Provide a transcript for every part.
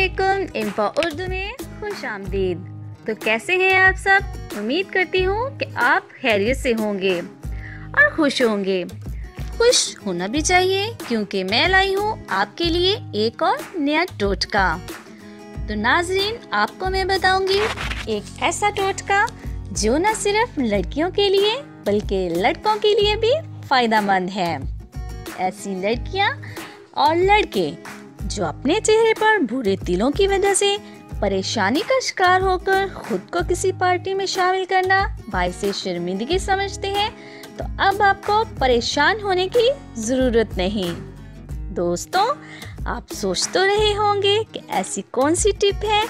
अस्सलामुअलैकुम। इन्फो उर्दू में खुश आमदीद। तो कैसे हैं आप सब? उम्मीद करती हूँ कि आप खैरियत से होंगे और खुश होंगे। खुश होना भी चाहिए क्योंकि मैं लाई हूँ आपके लिए एक और नया टोटका। तो नाजरीन, आपको मैं बताऊंगी एक ऐसा टोटका जो न सिर्फ लड़कियों के लिए बल्कि लड़कों के लिए भी फायदेमंद है। ऐसी लड़कियां और लड़के जो अपने चेहरे पर बुरे तिलों की वजह से परेशानी का शिकार होकर खुद को किसी पार्टी में शामिल करना बाइसे शर्मिंदगी समझते हैं, तो अब आपको परेशान होने की जरूरत नहीं। दोस्तों, आप सोच तो रहे होंगे कि ऐसी कौन सी टिप है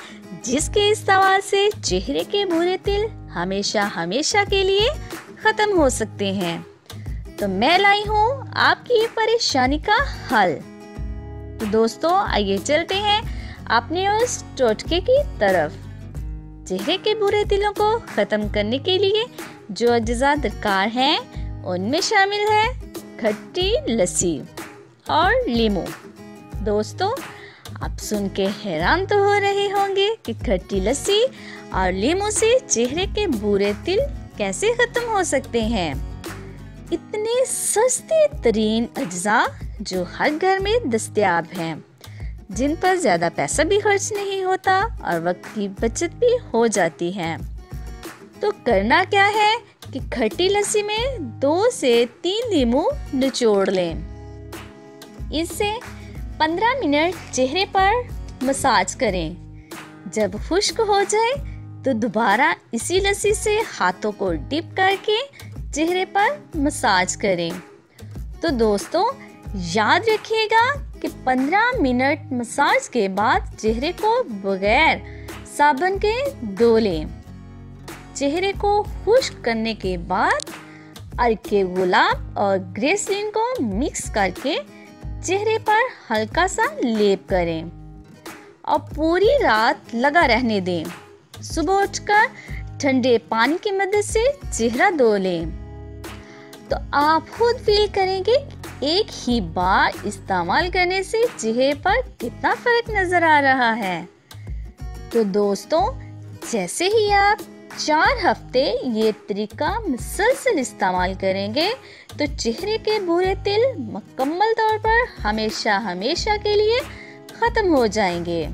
जिसके इस्तेमाल से चेहरे के बुरे तिल हमेशा हमेशा के लिए खत्म हो सकते हैं। तो मैं लाई हूँ आपकी परेशानी का हल। तो दोस्तों, आइए चलते हैं अपने उस टोटके की तरफ। चेहरे के बुरे तिलों को खत्म करने के लिए जो अज्जा दरकार हैं उनमें शामिल है खट्टी लस्सी और लीमू। दोस्तों, आप सुन के हैरान तो हो रहे होंगे कि खट्टी लस्सी और लीमू से चेहरे के बुरे तिल कैसे खत्म हो सकते हैं। इतने सस्ते तरीन अज्जा जो हर घर में दस्तयाब हैं, जिन पर ज्यादा पैसा भी खर्च नहीं होता और वक्त की बचत भी हो जाती है। तो करना क्या है कि खट्टी लस्सी में 2 से 3 लीमू निचोड़ लें। इससे 15 मिनट चेहरे पर मसाज करें। जब खुश्क हो जाए तो दोबारा इसी लस्सी से हाथों को डिप करके चेहरे पर मसाज करें। तो दोस्तों, याद रखिएगा कि 15 मिनट मसाज के बाद चेहरे को बगैर साबुन के धो लें। चेहरे को खुश्क करने के बाद अर्के गुलाब और ग्रेसलीन को मिक्स करके चेहरे पर हल्का सा लेप करें और पूरी रात लगा रहने दें। सुबह उठकर ठंडे पानी की मदद से चेहरा धो लें तो आप खुद फील करेंगे एक ही बार इस्तेमाल करने से चेहरे पर कितना फर्क नजर आ रहा है। तो दोस्तों, जैसे ही आप 4 हफ्ते ये तरीका मुसलसल इस्तेमाल करेंगे तो चेहरे के बुरे तिल मुकम्मल तौर पर हमेशा हमेशा के लिए खत्म हो जाएंगे।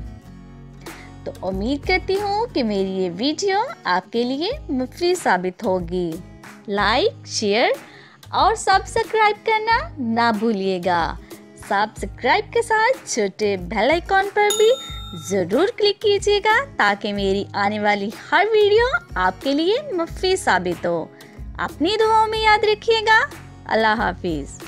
तो उम्मीद करती हूँ कि मेरी ये वीडियो आपके लिए मुफीद साबित होगी। लाइक, शेयर और सब्सक्राइब करना ना भूलिएगा। सब्सक्राइब के साथ छोटे बेल आइकॉन पर भी जरूर क्लिक कीजिएगा ताकि मेरी आने वाली हर वीडियो आपके लिए मुफीद साबित हो। अपनी दुआओं में याद रखिएगा। अल्लाह हाफिज।